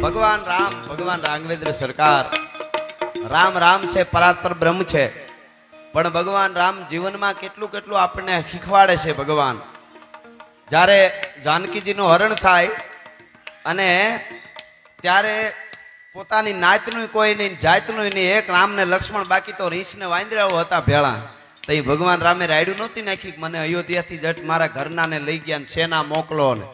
भगवान राम भगवान राघवेंद्र सरकार राम राम से परात्पर ब्रह्म छे पण भगवान राम जीवन में केटलू केटलू आपने शीखवाड़े छे। भगवान जारे जानकीजी नु हरण थाय अने त्यारे पोतानी नातनु कोई नहीं जातनु नहीं एक राम ने लक्ष्मण बाकी तो रीछ ने वांदराओ हता भेळा तई भगवान रामे रायडू नहोती नाखी मने अयोध्या थी जट मारा घरना ने लई गया सेना मोकलो ने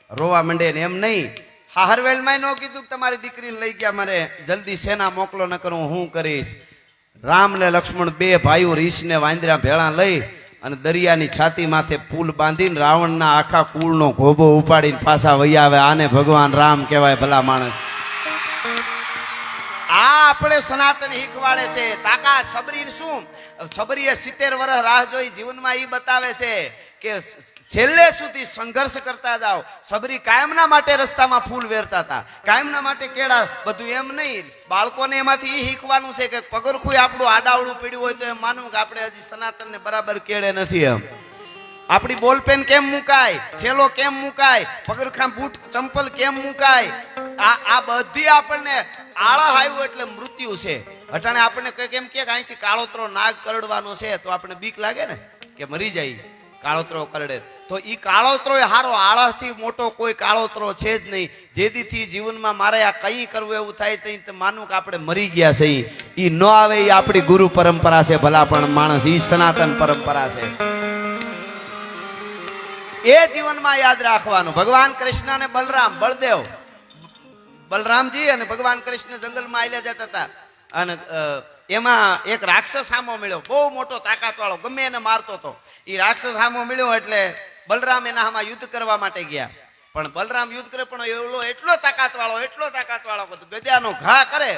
रोवा मंडे ने एम नहीं हाहरवेल में नो कीधुं तमारी दीकरी लई गया मारे जल्दी सेना मोकलो न करूं हूँ करीश। राम ने लक्ष्मण बे भाईओ रीछ ने वांदरा भेळा लई अने दरियानी छाती माथे पुल बांधीने रावणना आखा कूळनो घोबो उपाડીने पाछा वही आवे। आने भगवान राम कहेवाय भला माणस। आ આપણે સનાતન હીખવાડે છે તાકા સબરી શું સબરીએ 70 વર્ષ રાહ જોઈ જીવનમાં ઈ બતાવે છે કે છેલ્લે સુધી સંઘર્ષ કરતા જાઓ। સબરી કાયમના માટે રસ્તામાં ફૂલ વેરતા હતા કાયમના માટે કેળા બધું એમ નહીં બાળકોને એમાંથી ઈ હીખવાનું છે કે પગરખું આપણું આડાવડું પીડ્યું હોય તો એમ માનવું કે આપણે હજી સનાતનને બરાબર કેળે નથી। એમ આપણી બોલપેન કેમ મુકાય થેલો કેમ મુકાય પગરખા બૂટ ચંપલ કેમ મુકાય આ બધી આપણને આળા આવ્યું એટલે મૃત્યુ છે। અટાણે આપણને કેમ કે અહીંથી કાળોતરો નાગ કરડવાનો છે તો આપણે બીક લાગે ને કે મરી જાય કાળોતરો કરડે તો ઈ કાળોતરો હારો આળાથી મોટો કોઈ કાળોતરો છે જ નહીં। જેદીથી જીવનમાં મારે આ કઈ કરવું એવું થાય તો માનવું કે આપણે મરી ગયા છે ઈ ન આવે ઈ આપણી ગુરુ પરંપરા છે ભલા પણ માણસ ઈ સનાતન પરંપરા છે એ જીવનમાં યાદ રાખવાનું। ભગવાન કૃષ્ણ અને બલરામ બળદેવ बलरामजी અને ભગવાન કૃષ્ણ જંગલમાં આલ્યા જતા હતા અને એમાં એક રાક્ષસ સામો મળ્યો બહુ મોટો તાકાત વાળો ગમે એને મારતો હતો। એ રાક્ષસ સામો મળ્યો એટલે બલરામ એના સામે યુદ્ધ કરવા માટે ગયા પણ બલરામ યુદ્ધ કરે પણ એટલો તાકાત વાળો ગદ્યાનો ઘા કરે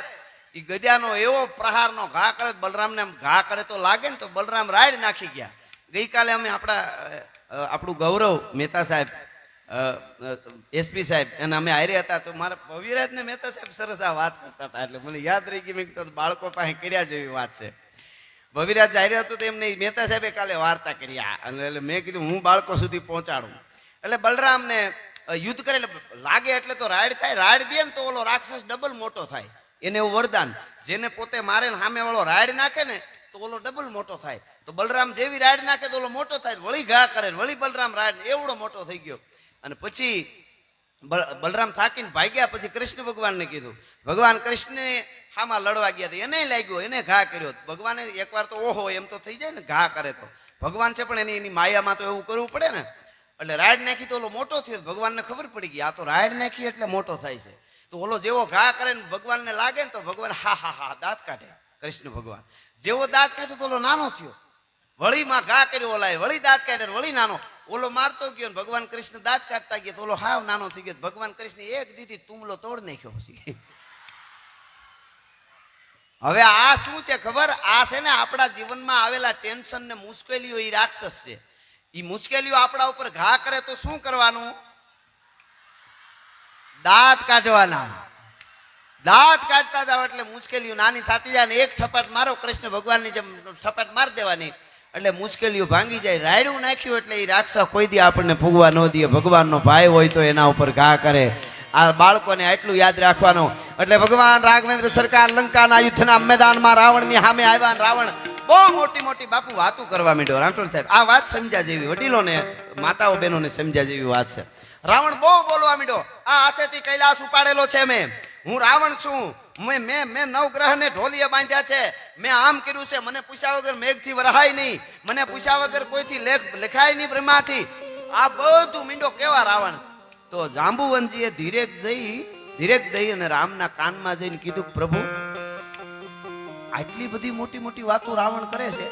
એ ગદ્યાનો એવો પ્રહારનો ઘા કરે બલરામને ઘા કરે તો લાગે ને તો બલરામ રાડ નાખી ગયા। ગઈકાલે અમે આપણું ગૌરવ મહેતા સાહેબ એસપી સાહેબ અને અમે હારે હતા તો મારા ભવિરાજ ને મહેતા સાહેબ સરસ આ વાત કરતા હતા એટલે મને યાદ રહી ગઈ। મેં કીધું બાળકો પાસે કર્યા જેવી વાત છે। ભવિરાજ હારે હતો તો એમને મહેતા સાહેબે કાલે વાર્તા કરી અને એટલે મેં કીધું હું બાળકો સુધી પહોંચાડું। એટલે બલરામ ને યુદ્ધ કરે લાગે એટલે તો રાડ થાય રાડ દે ને તો ઓલો રાક્ષસ ડબલ મોટો થાય એને એવું વરદાન જેને પોતે મારે ને સામે વાળો રાડ નાખે ને તો ઓલો ડબલ મોટો થાય। તો બલરામ જેવી રાડ નાખે તો ઓલો મોટો થાય વળી ઘા કરે વળી બલરામ રાડ એવડો મોટો થઈ ગયો। અને પછી બલરામ થાકીને ભાગ્યા પછી કૃષ્ણ ભગવાનને કીધું ભગવાન કૃષ્ણને હામાં લડવા ગયા હતા એને લાગ્યો એને ઘા કર્યો। ભગવાને એકવાર તો ઓહો એમ તો થઈ જાય ને ઘા કરે તો ભગવાન છે પણ એની માયામાં તો એવું કરવું પડે ને એટલે રાડ નાખી તો ઓલો મોટો થયો ભગવાનને ખબર પડી ગઈ આ તો રાડ નાખી એટલે મોટો થાય છે। તો ઓલો જેવો ઘા કરે ને ભગવાનને લાગે ને તો ભગવાન હા હા હા દાંત કાઢે કૃષ્ણ ભગવાન જેવો દાંત કાઢ્યો તો ઓલો નાનો થયો વળી માં ઘા કર્યો ઓલાએ વળી દાંત કાઢે વળી નાનો ઓલો મારતો ગયો ને ભગવાન કૃષ્ણ દાંત કાઢતા ગયા તો ઓલો હાવ નાનો થઈ ગયો ભગવાન કૃષ્ણ એક દીધી તુમલો તોડ નાખ્યો પછી। હવે આ શું છે ખબર આ છે ને આપણા જીવનમાં આવેલા ટેન્શન ને મુશ્કેલીઓ એ રાક્ષસ છે। એ મુશ્કેલીઓ આપણા ઉપર ઘા કરે તો શું કરવાનું દાંત કાઢવાના દાંત કાઢતા જાવ એટલે મુશ્કેલીઓ નાની થતી જાય ને એક ઠપાટ મારો કૃષ્ણ ભગવાનની જેમ ઠપાટ મારી દેવાની એટલે મુશ્કેલીઓ ભાંગી જાય। રાયડું નાખ્યું એટલે એ રાક્ષસ કોઈ દી આપણને ફૂગવા ન દે ભગવાનનો ભાઈ હોય તો એના ઉપર ઘા કરે। આ બાળકોને આટલું યાદ રાખવાનું। એટલે ભગવાન રાઘવેન્દ્ર સરકાર લંકાના યુદ્ધના મેદાનમાં રાવણની સામે આવ્યા રાવણ બહુ મોટી મોટી બાપુ વાતું કરવા માંડ્યો। રાઠોડ સાહેબ આ વાત સમજ્યા જેવી વડીલોને માતાઓ બહેનોને સમજ્યા જેવી વાત છે। રાવણ બહુ બોલવા માંડ્યો આ હાથેથી કૈલાસ ઉપાડેલો છે મેં હું રાવણ છું મેં નવગ્રહ ને ઢોલીએ બાંધ્યા છે મેં આમ કર્યું છે મને પૂછ્યા વગર મેઘથી વરહાય નહીં મને પૂછ્યા વગર કોઈથી લખાય નહીં બ્રહ્માથી આ બધું મીંડો કેવા રાવણ। તો જાંબુવનજીએ ધીરેક દઈ અને રામના કાનમાં જઈને કીધું પ્રભુ આટલી બધી મોટી મોટી વાતો રાવણ કરે છે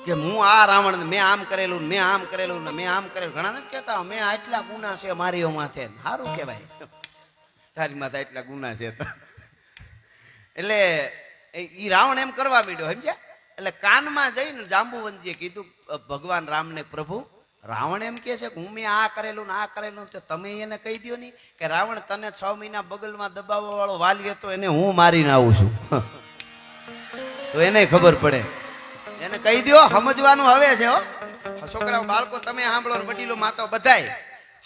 કે હું આ રાવણ મેં આમ કરેલું મેં આમ કરેલું ને મેં આમ કરેલું ઘણા નથી કહેતા મેં આટલા ગુના છે મારી માથે સારું કહેવાય તારી માથે આટલા ગુના છે એટલે ઈ રાવણ એમ કરવા માંડ્યો સમજ્યા। એટલે કાનમાં જઈને જાંબુવનજીએ કીધું ભગવાન રામને પ્રભુ રાવણ એમ કે છે કે હું મેં આ કરેલું ને આ કરેલું તો તમે એને કહી દો નહીં કે રાવણ તને 6 મહિના બગલમાં દબાવવા વાળો વાલી હતો એને હું મારીને આવું છું તો એને ખબર પડે એને કહી દો સમજવાનું હવે છે હો છોકરાઓ બાળકો તમે સાંભળો વડીલો માતાઓ બધાય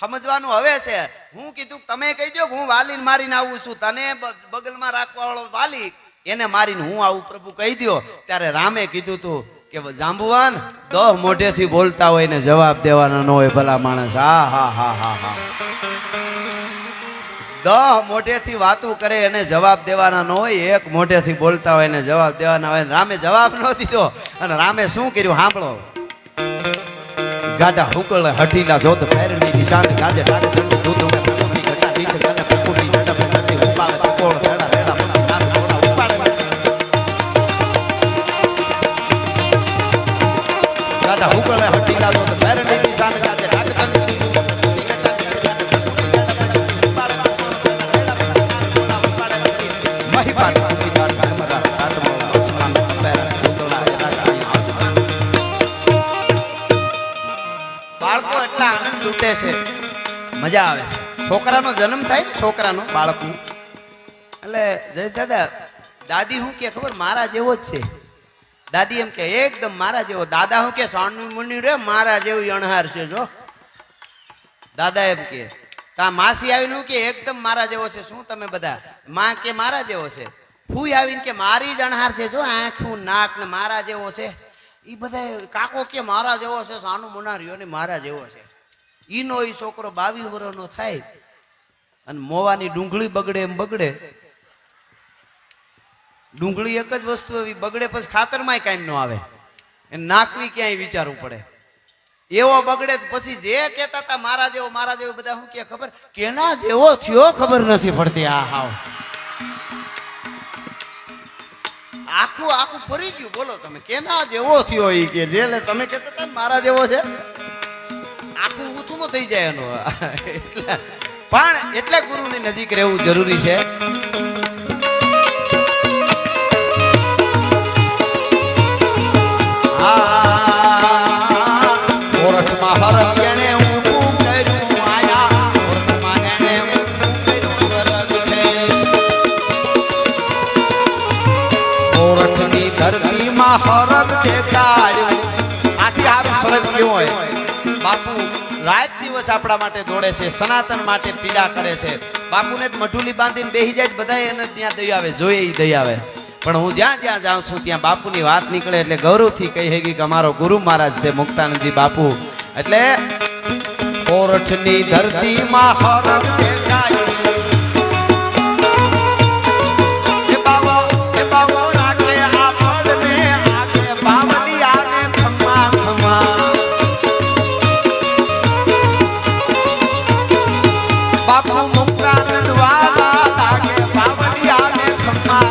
સમજવાનું હવે છે. હું કીધું તમે કહી દો કે હું વાલીને મારીને આવું છું, તને બગલમાં રાખવા વાળો વાલી એને મારીને હું આવું પ્રભુ કહી દો. ત્યારે રામે કીધું તું કે જાંબુવાન 10 મોઢેથી બોલતા હોય ને જવાબ દેવાના ન હોય ભલા માણસ. હા હા હા હા હા 10 મોઢેથી વાતું કરે અને જવાબ દેવાના ન હોય, એક મોઢેથી બોલતા હોય ને જવાબ દેવાના હોય. રામે જવાબ ન દીધો અને રામે શું કર્યું સાંભળો. ગાડા હુકળ હઠીલા જોત ફેરની નિશાન ગાજે ડાડે ઠંડી દૂધ મે પકડી ઘટા નીચે ગાને પકડી ઝડપ નથી ઉપાડે પકોડ રેડા રેડા નાદ થોડા ઉપાડે ગાડા હુકળ હઠીલા જોત ફેરની નિશાન ગાજે ડાડે ઠંડી દૂધ મે પકડી ઘટા નીચે ગાને પકડી ઝડપ નથી ઉપાડે મહીપાટ પકડી ગાડ કામરા કાટમો આસમાન પેરા ઉતળા એના કાઈ આસમાન. બાળકો એટલા આનંદ લૂટે છે, મજા આવે છે. છોકરાનો જન્મ થાય ને છોકરાનો બાળકનું એટલે જય દાદા દાદી હું કે ખબર મારા જેવો જ છે. દાદી એમ કે એકદમ મારા જેવો. દાદા હું કે સાનું મુનિ રે મારા જેવું અણહાર છે જો. દાદા એમ કે તા માસી આવીને કે એકદમ મારા જેવો છે. શું તમે બધા? માં કે મારા જેવો છે. ફૂઈ આવીને કે મારી જ અણહાર છે જો, આંખું નાક ને મારા જેવો છે. ઈ બધા કાકો કે મારા જેવો છે, સાનું મુનારીઓ ને મારા જેવો છે. ઈનો ઈ છોકરો 22 વર્ષનો થાય અને મોવાની ડુંગળી બગડે એમ બગડે. ડુંગળી એક જ વસ્તુ એવી બગડે પછી ખાતરમાંય કાંઈ ન આવે, એને નાખવી ક્યાંય વિચારવું પડે. એવો બગડે પછી જે કહેતા હતા મારા જેવો બધા શું કે ખબર કેના જેવો થયો ખબર નથી પડતી. આ હાવ આખું આખું ફરી ગયું. બોલો તમે કેના જેવો થયો ઈ કે જે તમે કહેતા હતા મારા જેવો છે, આખું ઊથું થઈ જાય એનું. પણ એટલે ગુરુની નજીક રહેવું જરૂરી છે. હરગ દેખાડ્યું આથી હારું સ્વર્ગ કેવું હોય. બાપુ રાત દિવસ આપણા માટે દોડે છે, સનાતન માટે પીડા કરે છે. બાપુને જ મઢુલી બાંધીને બેસી જાય બધા એને ત્યાં દઈ આવે, જોઈએ એ દઈ આવે. પણ હું જ્યાં જ્યાં જાઉં છું ત્યાં બાપુની વાત નીકળે એટલે ગૌરવથી કહી હેગી કે અમારો ગુરુ મહારાજ છે મુક્તાનંદજી બાપુ. એટલે કોરઠની ધરતીમાં હરગ દેખાય બાપુ મુક્તાનંદ વાલા લાગે બાવલિયા ને ખમ્મા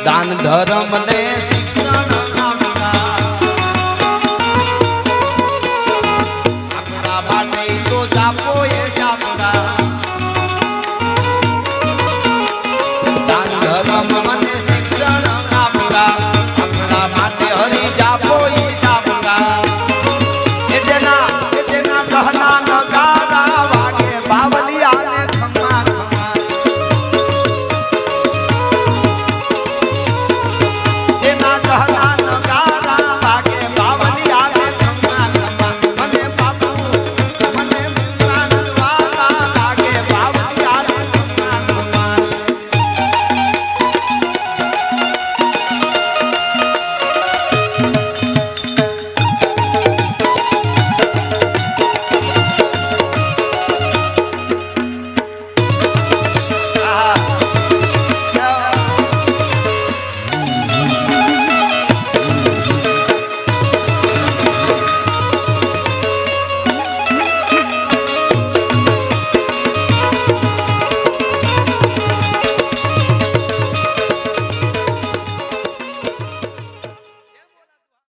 દાન ધર્મ ને શિક્ષણ